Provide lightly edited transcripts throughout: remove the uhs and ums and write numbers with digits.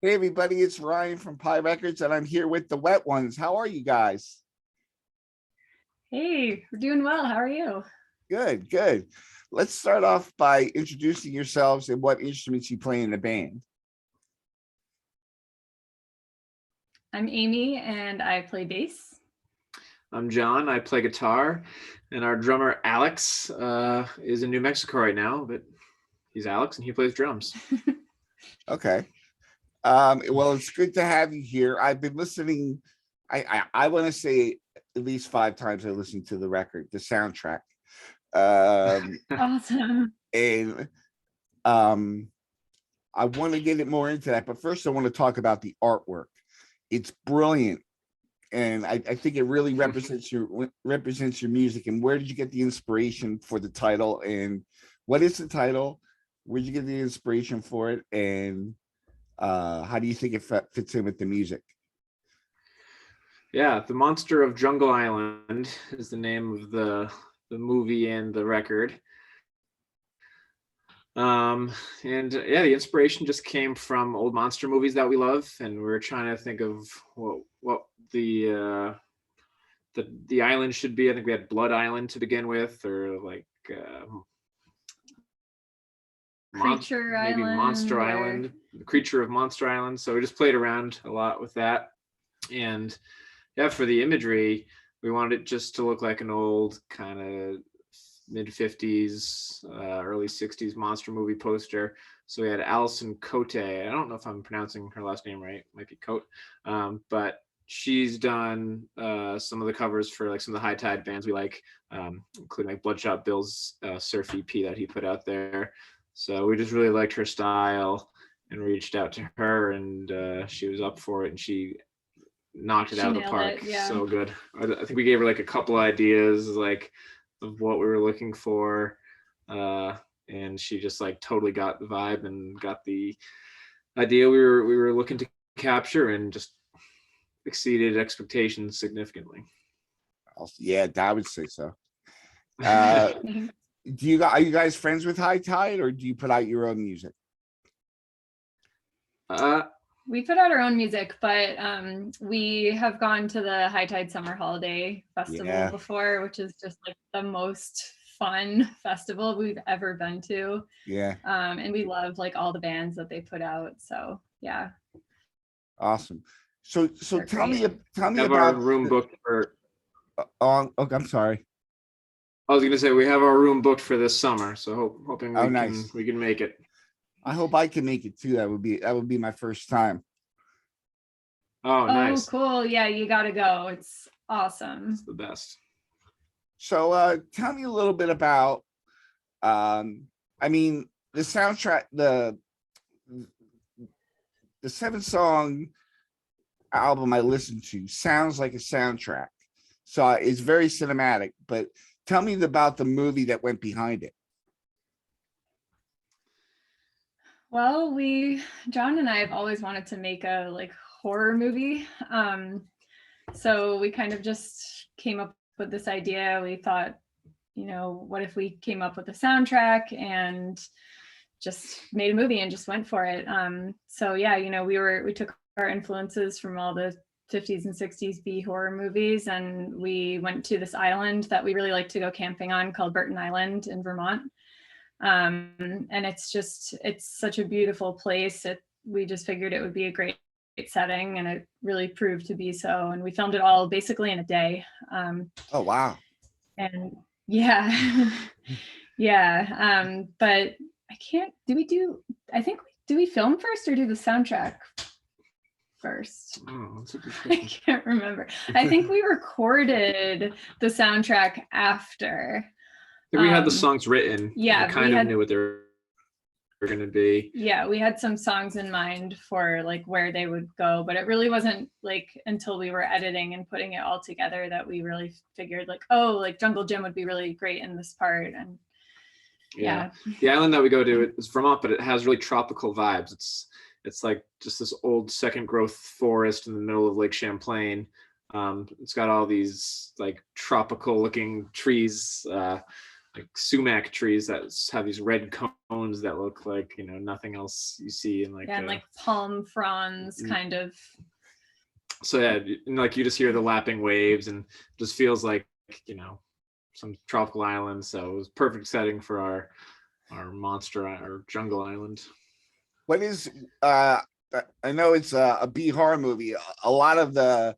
Hey everybody, it's Ryan from Pie Records, and I'm here with the Wet Ones. How are you guys? Hey, we're doing well. How are you? Good, good. Let's start off by introducing yourselves and what instruments you play in the band. I'm Amy and I play bass. I'm John. I play guitar, and our drummer Alex is in New Mexico right now, but he's Alex and he plays drums. Okay. Well, it's good to have you here. I've been listening. I want to say at least 5 times I listened to the record, the soundtrack. Awesome. And I want to get it more into that, but first I want to talk about the artwork. It's brilliant, and I think it really represents your music. And where did you get the inspiration for the title? And what is the title? Where did you get the inspiration for it? And how do you think it fits in with the music? Yeah, The Monster of Jungle Island is the name of the movie and the record. And yeah, the inspiration just came from old monster movies that we love, and we were trying to think of what the island should be. I think we had Blood Island to begin with, or like Creature maybe Island. Monster Island, the creature of Monster Island. So we just played around a lot with that. And yeah, for the imagery, we wanted it just to look like an old kind of mid 50s, early 60s monster movie poster. So we had Alison Cote. I don't know if I'm pronouncing her last name right. Might be Cote. But she's done some of the covers for like some of the high tide bands we like, including like Bloodshot Bill's surf EP that he put out there. So we just really liked her style and reached out to her, and she was up for it, and she knocked it out of the park. Yeah. So good. I think we gave her like a couple ideas like of what we were looking for, and she just like totally got the vibe and got the idea we were looking to capture, and just exceeded expectations significantly. Yeah, I would say so. Are you guys friends with High Tide, or do you put out your own music? We put out our own music, but we have gone to the High Tide Summer Holiday Festival before, which is just like the most fun festival we've ever been to. Yeah. And we love like all the bands that they put out. So yeah. Awesome. So tell me have about our room booked for. Okay, I'm sorry. I was going to say we have our room booked for this summer, so hoping we can make it. I hope I can make it too. That would be my first time. Oh, nice. Oh, cool. Yeah, you got to go. It's awesome. It's the best. So tell me a little bit about the soundtrack, the 7-song album I listened to sounds like a soundtrack. So it's very cinematic, but tell me about the movie that went behind it. Well, John and I have always wanted to make a like horror movie. So we kind of just came up with this idea. We thought, what if we came up with a soundtrack and just made a movie and just went for it. So yeah, we took our influences from all the 50s and 60s B horror movies, and we went to this island that we really like to go camping on called Burton Island in Vermont. And it's such a beautiful place. We just figured it would be a great setting, and it really proved to be so. And we filmed it all basically in a day. Oh, wow. And yeah, yeah. But do we film first or do the soundtrack first? Oh, that's a good I can't remember. I think we recorded the soundtrack after. We had the songs written. Yeah, we kind of knew what they were going to be. Yeah, we had some songs in mind for like where they would go, but it really wasn't like until we were editing and putting it all together that we really figured like, oh, like Jungle Gym would be really great in this part. And yeah. The island that we go to is Vermont, but it has really tropical vibes. It's like just this old second growth forest in the middle of Lake Champlain. It's got all these like tropical looking trees like sumac trees that have these red cones that look like, you know, nothing else you see in like and like palm fronds kind of. So yeah, and like you just hear the lapping waves and just feels like, you know, some tropical island. So it was perfect setting for our monster or jungle island. What is I know it's a B horror movie. A lot of the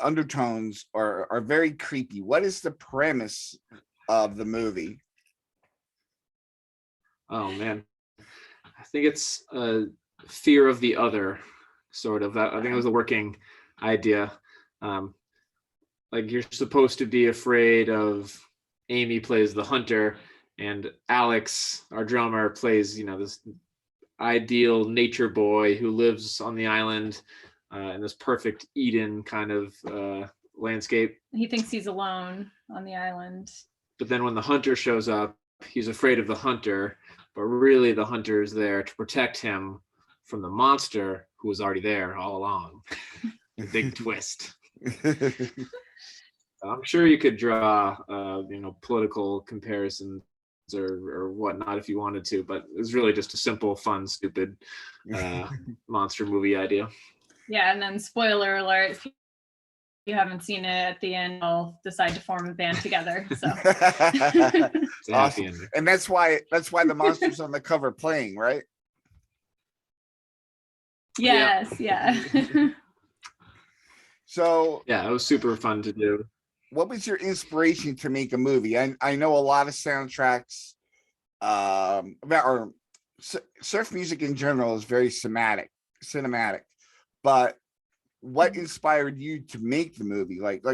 undertones are very creepy. What is the premise of the movie? Oh man, I think it's fear of the other, sort of. I think it was the working idea. Like you're supposed to be afraid of. Amy plays the hunter, and Alex, our drummer, plays, you know, this ideal nature boy who lives on the island in this perfect Eden kind of landscape. He thinks he's alone on the island. But then when the hunter shows up, he's afraid of the hunter, but really the hunter is there to protect him from the monster who was already there all along. A big twist. I'm sure you could draw, you know, political comparisons or whatnot if you wanted to, but it was really just a simple, fun, stupid monster movie idea. Yeah, and then spoiler alert, if you haven't seen it, at the end I'll decide to form a band together. So Awesome. And that's why the monster's on the cover playing, right? Yes, yeah. So yeah, it was super fun to do. What was your inspiration to make a movie? I know a lot of soundtracks or surf music in general is very cinematic, but what inspired you to make the movie? Like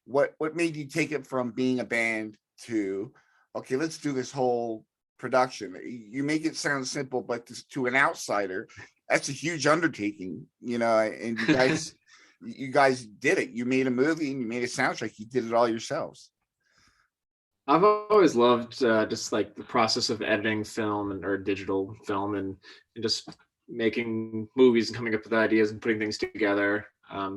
what made you take it from being a band to, okay, let's do this whole production? You make it sound simple, but to an outsider, that's a huge undertaking, you know, and you guys did it. You made a movie and you made a soundtrack. You did it all yourselves. I've always loved just like the process of editing film or digital film and just making movies and coming up with ideas and putting things together.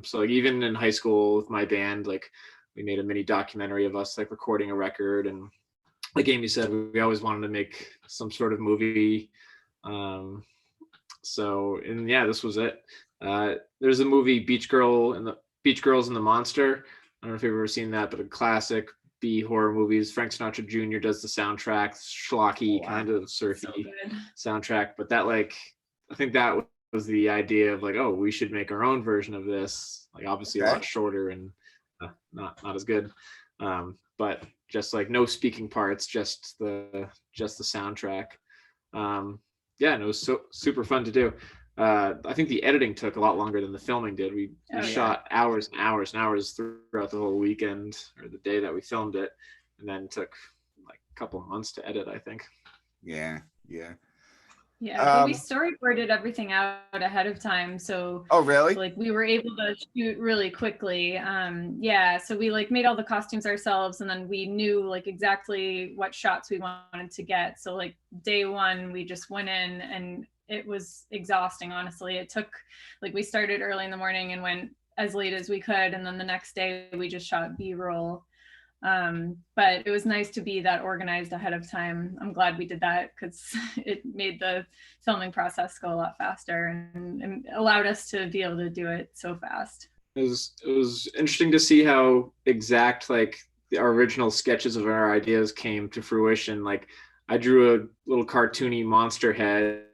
So like even in high school with my band, like we made a mini documentary of us like recording a record, and like Amy said, we always wanted to make some sort of movie. So and yeah, this was it. There's a movie Beach Girls and the Monster. I don't know if you've ever seen that, but a classic B horror movies. Frank Sinatra Jr. does the soundtrack, schlocky, kind of surfy soundtrack. But that, like, I think that was the idea of like, oh, we should make our own version of this. Like, obviously a lot shorter and not as good. But just like no speaking parts, just the soundtrack. Yeah, and it was so super fun to do. I think the editing took a lot longer than the filming did. We shot hours and hours and hours throughout the whole weekend or the day that we filmed it, and then took like a couple of months to edit, I think. Yeah. But we storyboarded everything out ahead of time, so really? Like we were able to shoot really quickly. So we like made all the costumes ourselves, and then we knew like exactly what shots we wanted to get. So like day one, we just went in, and it was exhausting, honestly. It took, like, we started early in the morning and went as late as we could, and then the next day we just shot B-roll. But it was nice to be that organized ahead of time. I'm glad we did that because it made the filming process go a lot faster and allowed us to be able to do it so fast. It was interesting to see how exact like our original sketches of our ideas came to fruition. Like I drew a little cartoony monster head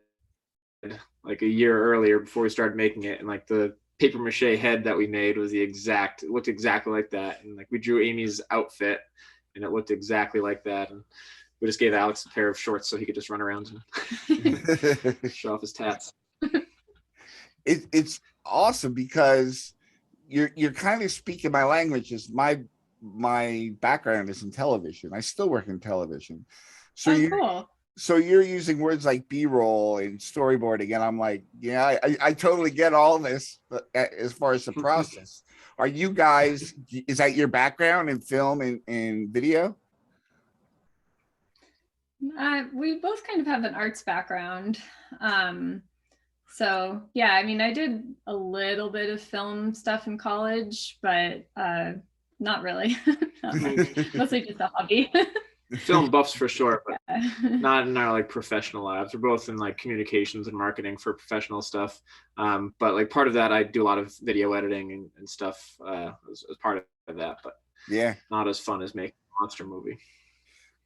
like a year earlier before we started making it, and like the paper mache head that we made was it looked exactly like that. And like we drew Amy's outfit and it looked exactly like that. And we just gave Alex a pair of shorts so he could just run around and show off his tats. It's awesome because you're kind of speaking my language. Is my background is in television. I still work in television. So cool. So you're using words like B-roll and storyboarding, and I'm like, yeah, I totally get all this as far as the process. Are you guys, is that your background in film and video? We both kind of have an arts background. So yeah, I mean, I did a little bit of film stuff in college, but not really. Not much. Mostly just a hobby. Film buffs for sure, but Yeah. not in our like professional lives. We're both in like communications and marketing for professional stuff. But like part of that, I do a lot of video editing and stuff as part of that, but Yeah. not as fun as making a monster movie.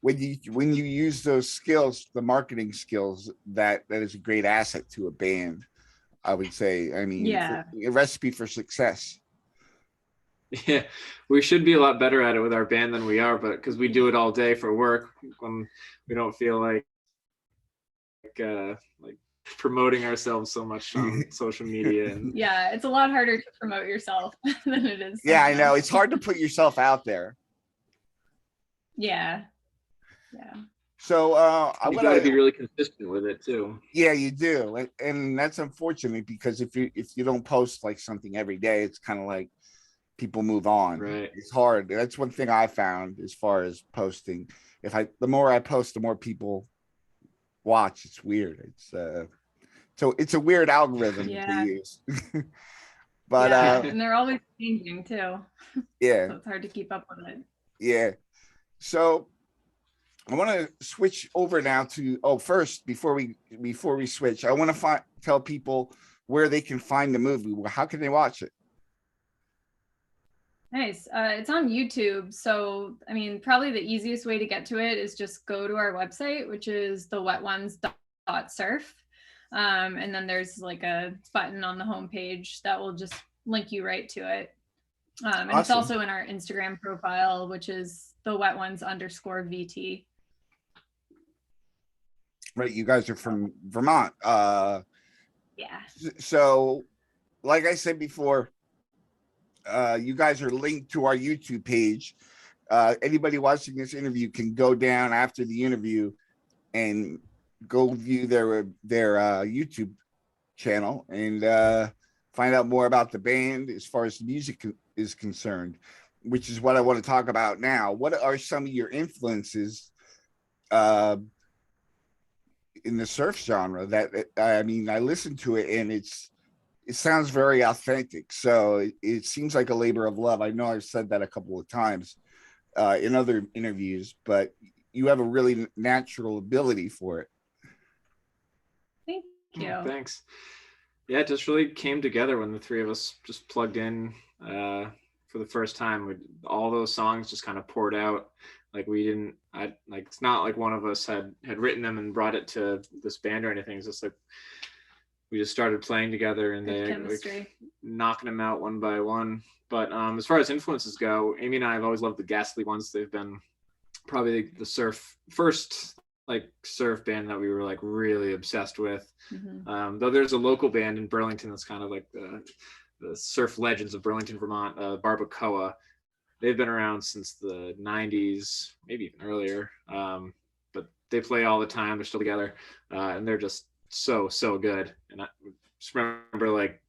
When you use those skills, the marketing skills, that is a great asset to a band, I would say. I mean, Yeah. a recipe for success. Yeah, we should be a lot better at it with our band than we are, but because we do it all day for work, when we don't feel like promoting ourselves so much on social media. And Yeah, it's a lot harder to promote yourself than it is. Yeah, I know. sometimes. It's hard to put yourself out there. Yeah. Yeah. So I you want got to be to. really consistent with it too. Yeah, you do, and that's unfortunate because if you don't post like something every day, it's kind of like people move on. Right. It's hard. That's one thing I found as far as posting. The more I post, the more people watch. It's weird. So it's a weird algorithm to Yeah. use. But Yeah, and they're always changing too. yeah, So it's hard to keep up with it. yeah. So I want to switch over now to first before we switch, I want to tell people where they can find the movie. Well, how can they watch it? Nice. It's on YouTube. So, I mean, probably the easiest way to get to it is just go to our website, which is thewetones.surf. And then there's like a button on the homepage that will just link you right to it. And It's Awesome. also in our Instagram profile, which is thewetones_VT. Right, you guys are from Vermont. Yeah. So like I said before, you guys are linked to our YouTube page. Anybody watching this interview can go down after the interview and go view their YouTube channel and find out more about the band as far as the music is concerned, which is what I want to talk about now. What are some of your influences in the surf genre? That I mean, I listen to it and it sounds very authentic. So it seems like a labor of love. I know I've said that a couple of times in other interviews, but you have a really natural ability for it. Thank you. Thanks. Yeah, it just really came together when the three of us just plugged in for the first time. All those songs just kind of poured out. Like it's not like one of us had written them and brought it to this band or anything. It's just like we just started playing together and they like, knocking them out one by one. But as far as influences go, Amy and I have always loved the Ghastly Ones. They've been probably the first like surf band that we were like really obsessed with. Mm-hmm. Though there's a local band in Burlington that's kind of like the surf legends of Burlington, Vermont, Barbacoa. They've been around since the 90s, maybe even earlier. But they play all the time. They're still together. And they're just so good. And I just remember like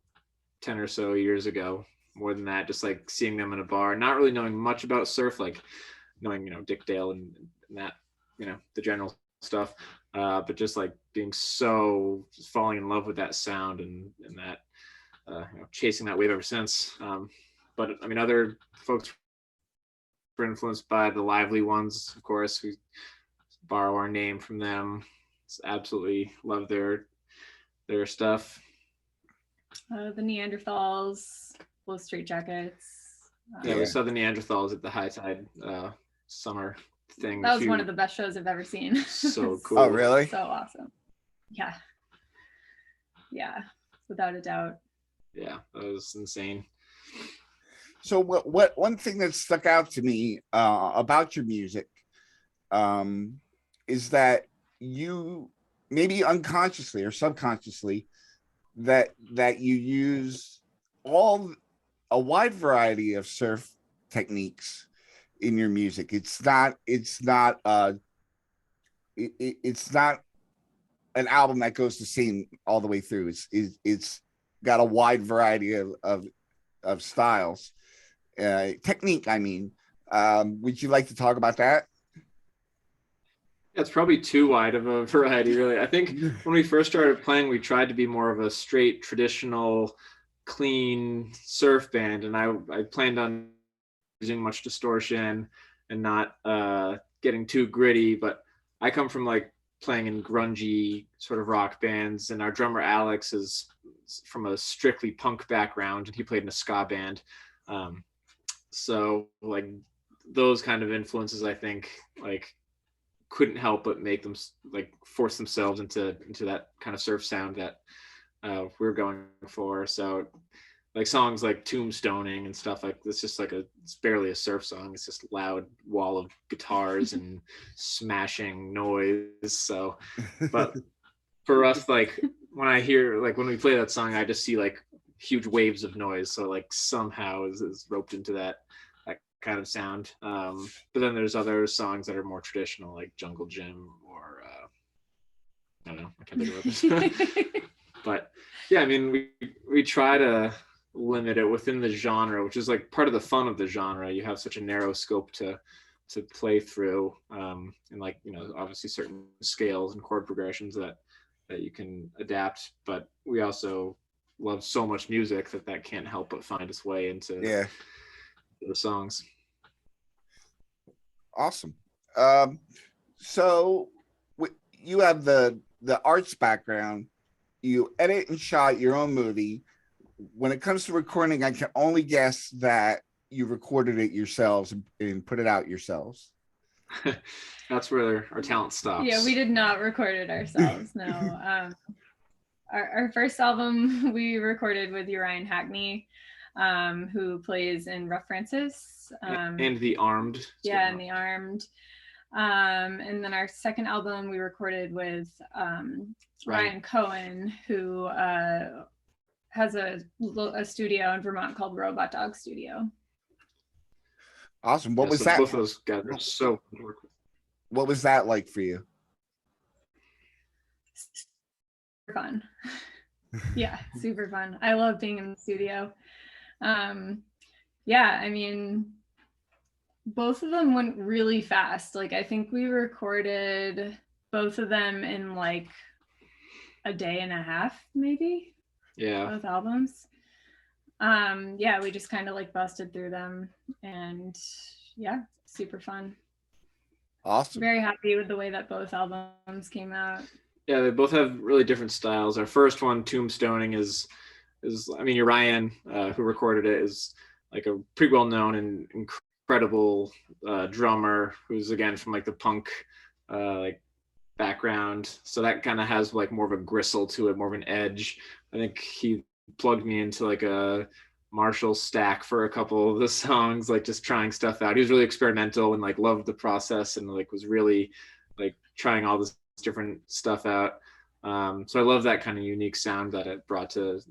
10 or so years ago, more than that, just like seeing them in a bar, not really knowing much about surf, like knowing, Dick Dale and that, the general stuff. But just like being just falling in love with that sound and that, chasing that wave ever since. But I mean, other folks were influenced by the Lively Ones, of course. We borrow our name from them. Absolutely love their stuff. The Neanderthals, Blue Street Jackets. Yeah, we saw the Neanderthals at the High Tide summer thing. That was one of the best shows I've ever seen. So cool. Oh, really? So awesome. Yeah, without a doubt. Yeah, that was insane. So what one thing that stuck out to me about your music is that you, maybe unconsciously or subconsciously, that you use a wide variety of surf techniques in your music. It's not an album that goes the same all the way through. It's got a wide variety of styles, technique. I mean, would you like to talk about that? It's probably too wide of a variety, really. I think when we first started playing, we tried to be more of a straight, traditional, clean surf band, and I planned on using much distortion and not getting too gritty. But I come from like playing in grungy sort of rock bands, and our drummer Alex is from a strictly punk background, and he played in a ska band. So like those kind of influences, I think, like couldn't help but make them like force themselves into that kind of surf sound that we're going for. So like songs like Tombstoning and stuff like this, just like it's barely a surf song. It's just loud wall of guitars and smashing noise. So, but for us, like when I hear, like when we play that song, I just see like huge waves of noise. So like somehow is roped into that kind of sound. But then there's other songs that are more traditional, like Jungle Gym or I don't know, I can't think of it. But yeah, I mean, we try to limit it within the genre, which is like part of the fun of the genre. You have such a narrow scope to play through, and like, you know, obviously certain scales and chord progressions that you can adapt. But we also love so much music that can't help but find its way into the songs. Awesome. So you have the arts background. You edit and shot your own movie. When it comes to recording, I can only guess that you recorded it yourselves and put it out yourselves. That's where our talent stops. Yeah, we did not record it ourselves. No. Our first album we recorded with Uriah Hackney, who plays in Rough Francis. And The Armed. Yeah, and The Armed. And then our second album we recorded with Ryan Cohen, who has a studio in Vermont called Robot Dog Studio. Awesome. What was that? Both of those guys are so fun to work with. What was that like for you? Super fun. Yeah, super fun. I love being in the studio. Yeah, I mean, both of them went really fast. Like I think we recorded both of them in like a day and a half, maybe. Yeah. Both albums. Yeah, we just kind of like busted through them, and yeah, super fun. Awesome. Very happy with the way that both albums came out. Yeah, they both have really different styles. Our first one, Tombstoning, is I mean, Uriah, who recorded it, is like a pretty well known and incredible drummer who's again from like the punk like background. So that kind of has like more of a gristle to it, more of an edge. I think he plugged me into like a Marshall stack for a couple of the songs, like just trying stuff out. He was really experimental and like loved the process and like was really like trying all this different stuff out. So I love that kind of unique sound that it brought to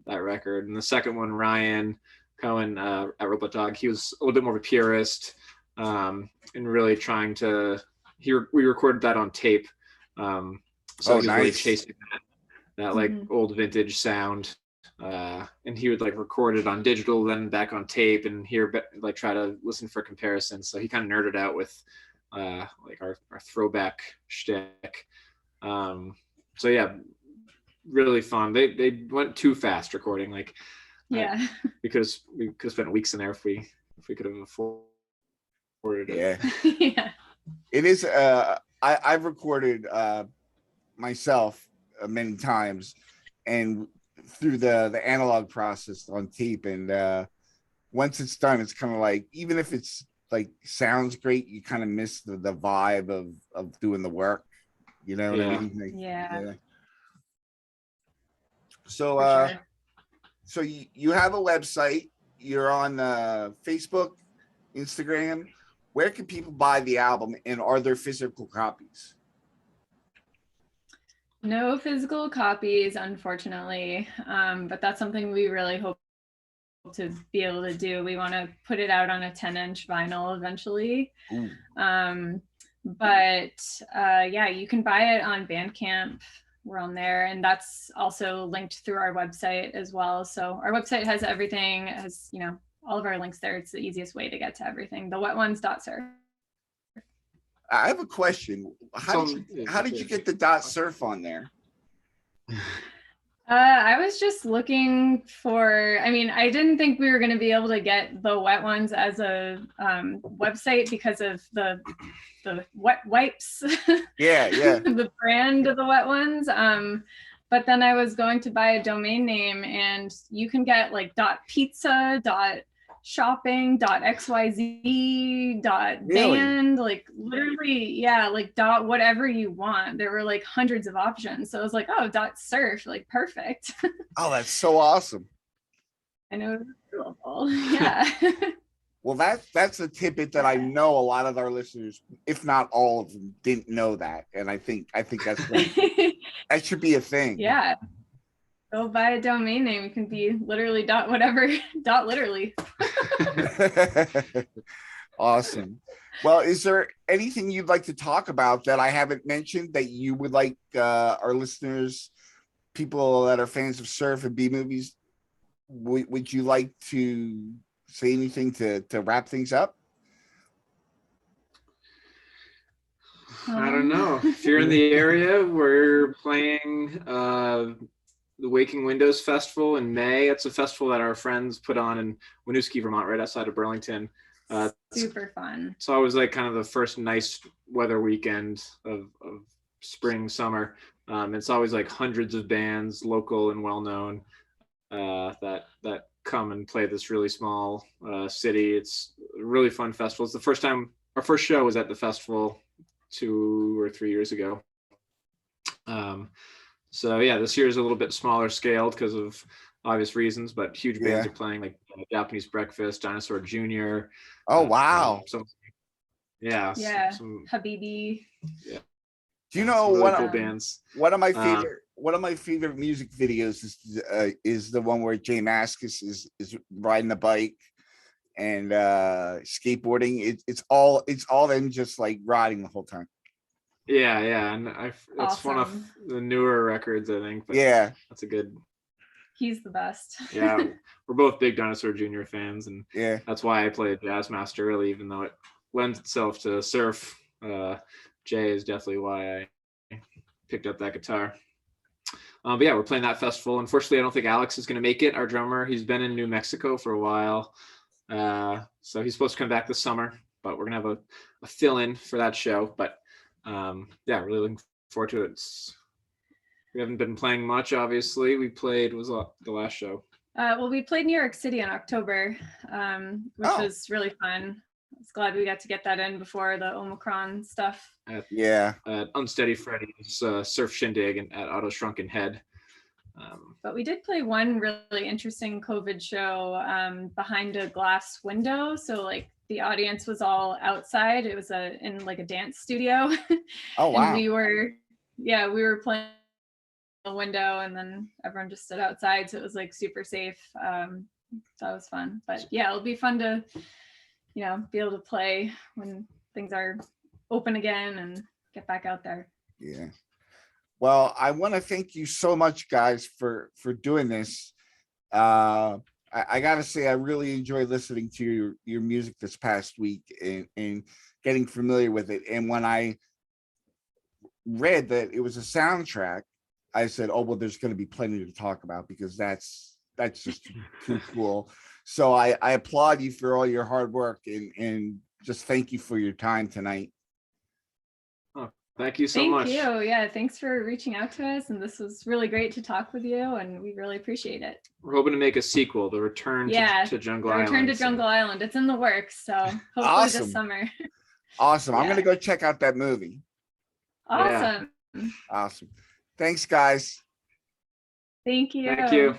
that record. And the second one, Ryan Cohen at Robot Dog, he was a little bit more of a purist and really trying to, we recorded that on tape. So he was really chasing that like old vintage sound. And he would like record it on digital, then back on tape, and like try to listen for comparisons. So he kind of nerded out with like our throwback shtick. So yeah, really fun. They went too fast recording. Like yeah, we could have spent weeks in there if we could have afforded it. Yeah. yeah. It is. I've recorded myself many times, and through the analog process on tape, and once it's done, it's kind of like, even if it's like sounds great, you kind of miss the vibe of doing the work, you know what I mean? Like, yeah. So sure. So you have a website, you're on Facebook, Instagram. Where can people buy the album, and are there physical copies? No physical copies, unfortunately, but that's something we really hope to be able to do. We want to put it out on a 10-inch vinyl eventually. But yeah, you can buy it on Bandcamp. We're on there, and that's also linked through our website as well. So our website has everything, has, you know, all of our links there. It's the easiest way to get to everything. TheWetOnes.surf. I have a question. How did you get the .surf on there? I was just looking for, I mean, I didn't think we were going to be able to get the wet ones as a website because of the wet wipes, Yeah, yeah. the brand of the wet ones. But then I was going to buy a domain name, and you can get like .pizza, .shopping, .xyz, Really? .band, like literally, yeah, like whatever you want. There were like hundreds of options. So I was like, oh, .surf, like perfect. Oh, that's so awesome. I know it was doable. Yeah. Well, that's a tidbit that I know a lot of our listeners, if not all of them, didn't know that, and I think that's great. That should be a thing. Yeah. Go buy a domain name. It can be literally whatever literally. Awesome. Well, is there anything you'd like to talk about that I haven't mentioned that you would like our listeners, people that are fans of surf and B movies, would you like to say anything to wrap things up? I don't know. If you're in the area, we're playing the Waking Windows Festival in May. It's a festival that our friends put on in Winooski, Vermont, right outside of Burlington. Super fun. It's always like kind of the first nice weather weekend of spring, summer. It's always like hundreds of bands, local and well-known, that come and play this really small city. It's a really fun festival. It's the first time, our first show was at the festival 2 or 3 years ago. So yeah, this year is a little bit smaller scaled because of obvious reasons, but huge bands are playing, like Japanese Breakfast, Dinosaur Jr. Oh wow! Yeah, Habibi. Yeah. Do you know really cool bands? One of my favorite music videos is the one where Jay Mascis is riding a bike and skateboarding. It's all them just like riding the whole time. Yeah, and it's awesome. One of the newer records, I think. But yeah, that's a good. He's the best. Yeah, we're both big Dinosaur Jr. fans, and yeah, that's why I played Jazz Master early, even though it lends itself to surf. Jay is definitely why I picked up that guitar. But yeah, we're playing that festival. Unfortunately, I don't think Alex is going to make it. Our drummer, he's been in New Mexico for a while, so he's supposed to come back this summer. But we're gonna have a fill-in for that show. But yeah, really looking forward to it. We haven't been playing much, obviously. We played, was the last show? Well, we played New York City in October, which was really fun. I was glad we got to get that in before the Omicron stuff. At Unsteady Freddy's Surf Shindig and at Auto Shrunken Head. But we did play one really interesting COVID show behind a glass window. So like the audience was all outside. It was in like a dance studio. Oh wow! And we were playing the window, and then everyone just stood outside. So it was like super safe. So that was fun. But yeah, it'll be fun to be able to play when things are open again and get back out there. Yeah. Well, I want to thank you so much, guys, for doing this. I got to say, I really enjoyed listening to your music this past week and getting familiar with it. And when I read that it was a soundtrack, I said, oh, well, there's going to be plenty to talk about because that's just too cool. So I applaud you for all your hard work and just thank you for your time tonight. Thank you so much. Thank you. Yeah, thanks for reaching out to us. And this was really great to talk with you, and we really appreciate it. We're hoping to make a sequel, The Return to Jungle Island. Return to Jungle Island. It's in the works, so hopefully this summer. Awesome. Yeah. I'm going to go check out that movie. Awesome. Yeah. Awesome. Thanks, guys. Thank you. Thank you.